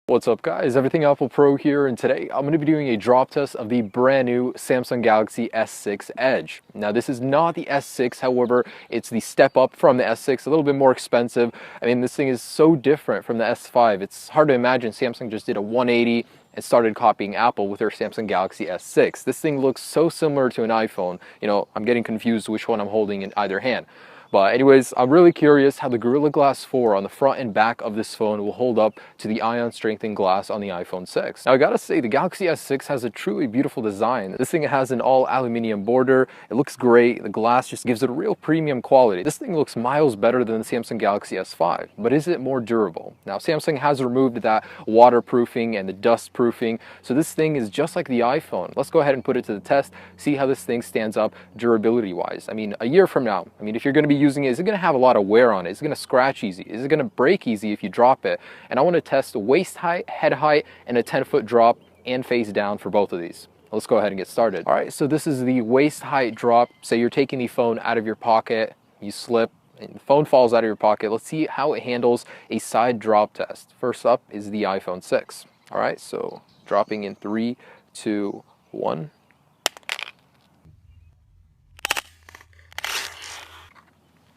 What's up guys, Everything Apple Pro here, and today I'm going to be doing a drop test of the brand new Samsung Galaxy S6 Edge. Now this is not the S6, however, it's the step up from the S6, a little bit more expensive. I mean, this thing is so different from the S5. It's hard to imagine Samsung just did a 180 and started copying Apple with their Samsung Galaxy S6. This thing looks so similar to an iPhone. You know, I'm getting confused which one I'm holding in either hand. But anyways, I'm really curious how the Gorilla Glass 4 on the front and back of this phone will hold up to the ion strengthened glass on the iPhone 6. Now I gotta say, the Galaxy S6 has a truly beautiful design. This thing has an all aluminum border. It looks great. The glass just gives it a real premium quality. This thing looks miles better than the Samsung Galaxy S5, but is it more durable? Now Samsung has removed that waterproofing and the dust proofing, so this thing is just like the iPhone. Let's go ahead and put it to the test, see how this thing stands up durability wise. I mean, a year from now, if you're gonna be using it, is it going to have a lot of wear on it? Is it going to scratch easy? Is it going to break easy if you drop it? And I want to test waist height, head height, and a 10-foot drop and face down for both of these. Let's go ahead and get started. All right, so this is the waist height drop. Say you're taking the phone out of your pocket, you slip, and the phone falls out of your pocket. Let's see how it handles a side drop test. First up is the iPhone 6. All right, so dropping in 3, 2, 1.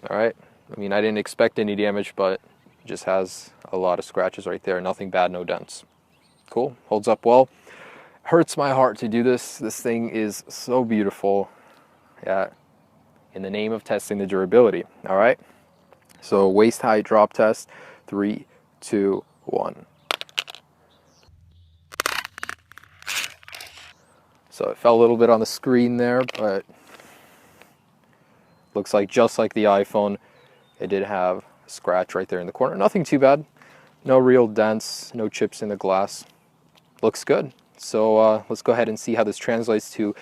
All right, I didn't expect any damage, but it just has a lot of scratches right there. Nothing bad, no dents. Cool, holds up well. Hurts my heart to do this. This thing is so beautiful. Yeah, in the name of testing the durability. All right, so waist height drop test, 3, 2, 1. So it fell a little bit on the screen there, but looks like just like the iPhone, it did have a scratch right there in the corner. Nothing too bad. No real dents, no chips in the glass. Looks good. So let's go ahead and see how this translates to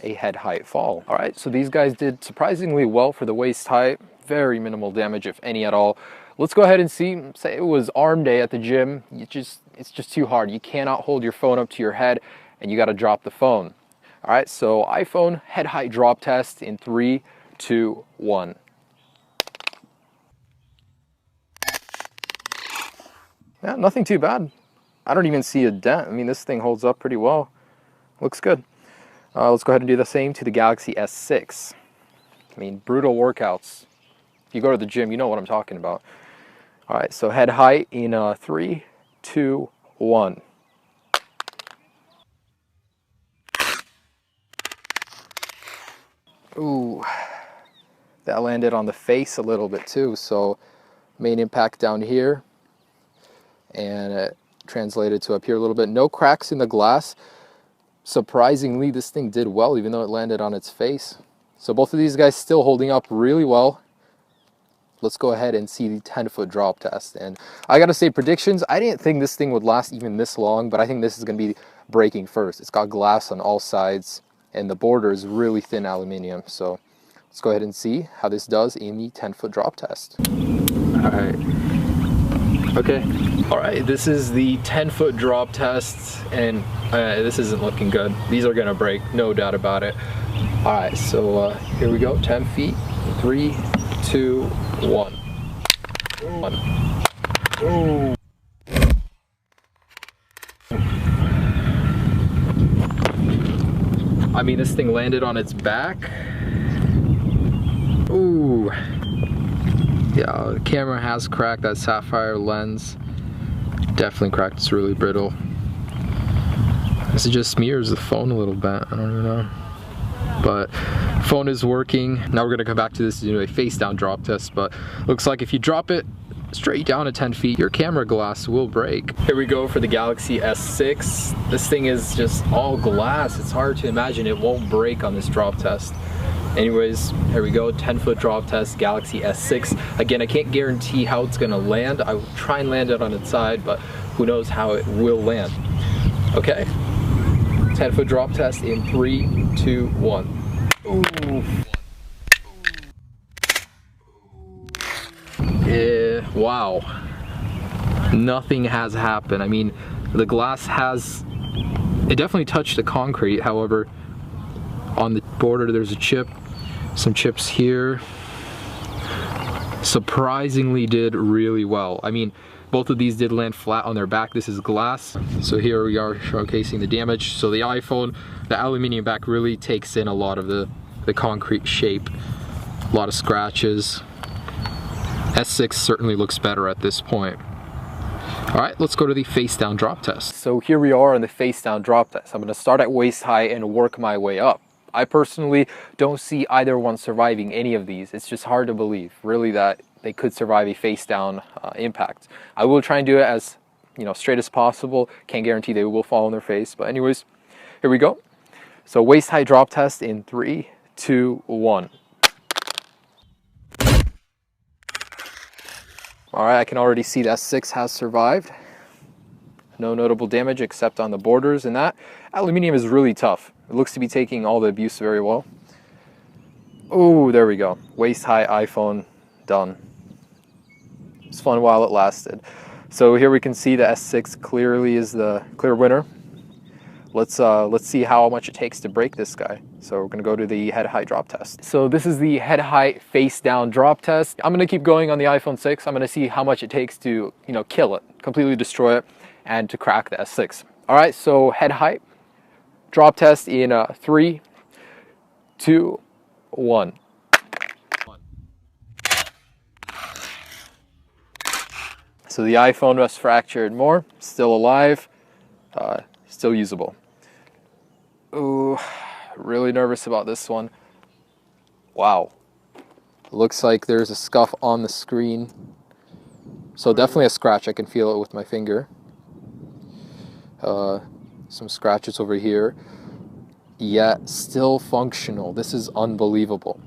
a head height fall. All right, so these guys did surprisingly well for the waist height. Very minimal damage, if any at all. Let's go ahead and see. Say it was arm day at the gym. It's just too hard. You cannot hold your phone up to your head, and you got to drop the phone. All right, so iPhone head height drop test in 3, 2, 1. Yeah, nothing too bad. I don't even see a dent. This thing holds up pretty well. Looks good. Let's go ahead and do the same to the Galaxy S6. Brutal workouts. If you go to the gym, you know what I'm talking about. All right, so head height in 3, 2, 1. Ooh. That landed on the face a little bit too, so main impact down here, and it translated to up here a little bit. No cracks in the glass. Surprisingly, this thing did well, even though it landed on its face. So both of these guys still holding up really well. Let's go ahead and see the 10-foot drop test. And I gotta say, predictions, I didn't think this thing would last even this long, but I think this is gonna be breaking first. It's got glass on all sides, and the border is really thin aluminum, so let's go ahead and see how this does in the 10-foot drop test. All right. Okay. All right, this is the 10-foot drop test, and this isn't looking good. These are gonna break, no doubt about it. All right, so here we go, 10 feet. 3, 2, 1. 1. Oh. This thing landed on its back. Ooh. Yeah, the camera has cracked. That sapphire lens definitely cracked. It's really brittle. This just smears the phone a little bit. I don't even know. But phone is working. Now we're gonna come back to this to do a face down drop test, but looks like if you drop it straight down at 10 feet, your camera glass will break. Here we go for the Galaxy S6. This thing is just all glass. It's hard to imagine it won't break on this drop test. Anyways, here we go, 10-foot drop test, Galaxy S6. Again, I can't guarantee how it's gonna land. I will try and land it on its side, but who knows how it will land. Okay, 10-foot drop test in 3, 2, 1. Ooh. Yeah, wow. Nothing has happened. The glass it definitely touched the concrete. However, on the border there's a chip, some chips here. Surprisingly did really well. Both of these did land flat on their back. This is glass. So here we are showcasing the damage. So the iPhone, the aluminum back really takes in a lot of the concrete shape. A lot of scratches. S6 certainly looks better at this point. All right, let's go to the face down drop test. So here we are on the face down drop test. I'm gonna start at waist high and work my way up. I personally don't see either one surviving any of these. It's just hard to believe, really, that they could survive a face down impact. I will try and do it as straight as possible. Can't guarantee they will fall on their face, but anyways, here we go. So waist high drop test in 3, 2, 1. All right, I can already see that S6 has survived. No notable damage except on the borders, and that aluminum is really tough. It looks to be taking all the abuse very well. Oh, there we go. Waist high iPhone done. It's fun while it lasted. So here we can see the S6 clearly is the clear winner. Let's see how much it takes to break this guy. So we're gonna go to the head high drop test. So this is the head high face down drop test. I'm gonna keep going on the iPhone 6. I'm gonna see how much it takes to kill it, completely destroy it, and to crack the S6. All right, so head height drop test in 3, 2, 1. So the iPhone was fractured more, still alive, still usable. Ooh, really nervous about this one. Wow. Looks like there's a scuff on the screen. So definitely a scratch, I can feel it with my finger. Some scratches over here. Yet still functional. This is unbelievable.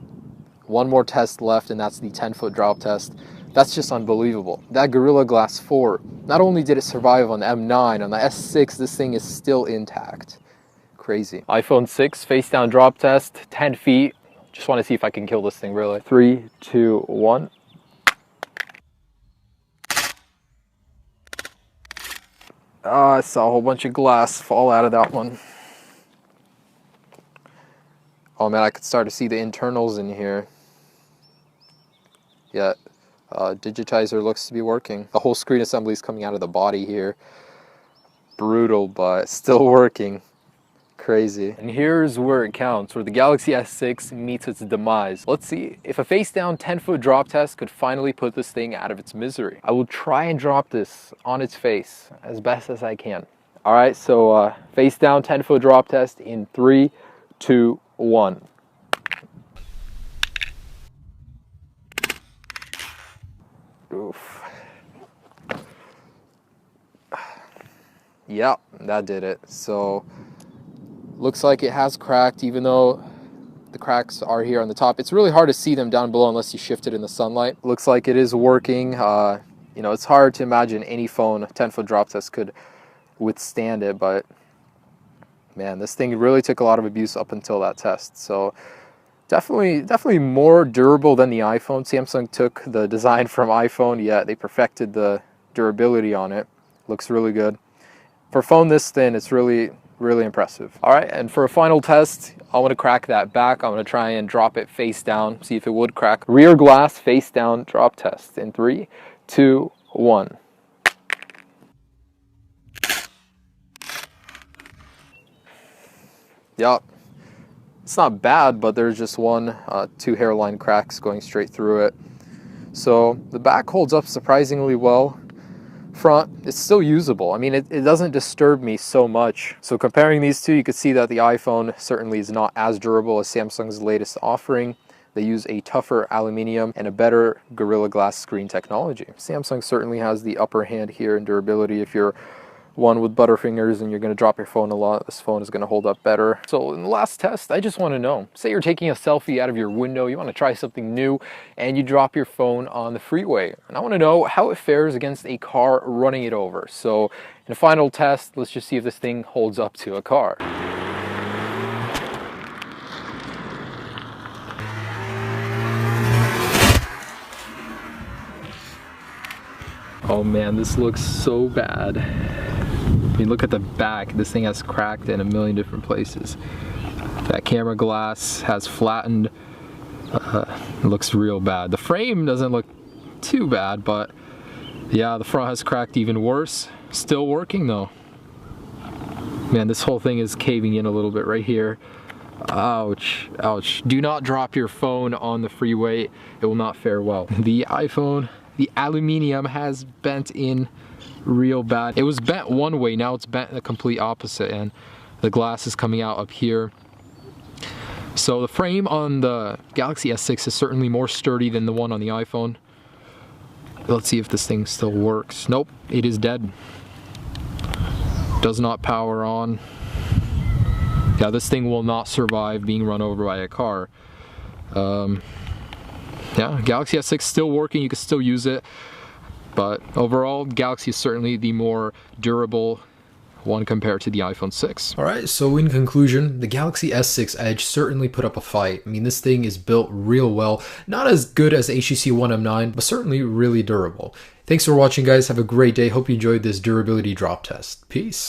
One more test left, and that's the 10-foot drop test. That's just unbelievable. That Gorilla Glass 4, not only did it survive on the M9, on the S6, this thing is still intact. Crazy. iPhone 6 face down drop test, 10 feet. Just want to see if I can kill this thing really. 3, 2, 1. I saw a whole bunch of glass fall out of that one. Oh man, I could start to see the internals in here. Yeah. Digitizer looks to be working. The whole screen assembly is coming out of the body here. Brutal, but still working. Crazy. And here's where it counts, where the Galaxy S6 meets its demise. Let's see if a face down 10-foot drop test could finally put this thing out of its misery. I will try and drop this on its face as best as I can. All right, so face down 10-foot drop test in 3, 2, 1. Oof. Yep, that did it. So looks like it has cracked, even though the cracks are here on the top. It's really hard to see them down below unless you shift it in the sunlight. Looks like it is working. It's hard to imagine any phone 10-foot drop test could withstand it, but man, this thing really took a lot of abuse up until that test. So definitely more durable than the iPhone. Samsung took the design from iPhone, yet they perfected the durability on it. Looks really good. For a phone this thin, it's really impressive. All right, and for a final test, I want to crack that back. I'm going to try and drop it face down, see if it would crack. Rear glass face down drop test in 3, 2, 1. Yup. It's not bad, but there's just two hairline cracks going straight through it. So the back holds up surprisingly well. Front, it's still usable. I mean, it doesn't disturb me so much. So comparing these two, you can see that the iPhone certainly is not as durable as Samsung's latest offering. They use a tougher aluminum and a better Gorilla Glass screen technology. Samsung certainly has the upper hand here in durability. If you're one with butterfingers and you're going to drop your phone a lot, this phone is going to hold up better. So in the last test, I just want to know, say you're taking a selfie out of your window, you want to try something new, and you drop your phone on the freeway. And I want to know how it fares against a car running it over. So in a final test, let's just see if this thing holds up to a car. Oh man, this looks so bad. I mean, look at the back. This thing has cracked in a million different places. That camera glass has flattened. It looks real bad. The frame doesn't look too bad, but Yeah, the front has cracked even worse. Still working though. Man, this whole thing is caving in a little bit right here. Ouch, ouch. Do not drop your phone on the freeway. It will not fare well. The iPhone, the aluminium has bent in real bad. It was bent one way, now it's bent the complete opposite, and the glass is coming out up here. So the frame on the Galaxy S6 is certainly more sturdy than the one on the iPhone. Let's see if this thing still works. Nope, it is dead. Does not power on. Yeah, this thing will not survive being run over by a car. Yeah, Galaxy S6 still working, you can still use it. But overall, Galaxy is certainly the more durable one compared to the iPhone 6. Alright, so in conclusion, the Galaxy S6 Edge certainly put up a fight. I mean, this thing is built real well. Not as good as HTC One M9, but certainly really durable. Thanks for watching, guys. Have a great day. Hope you enjoyed this durability drop test. Peace.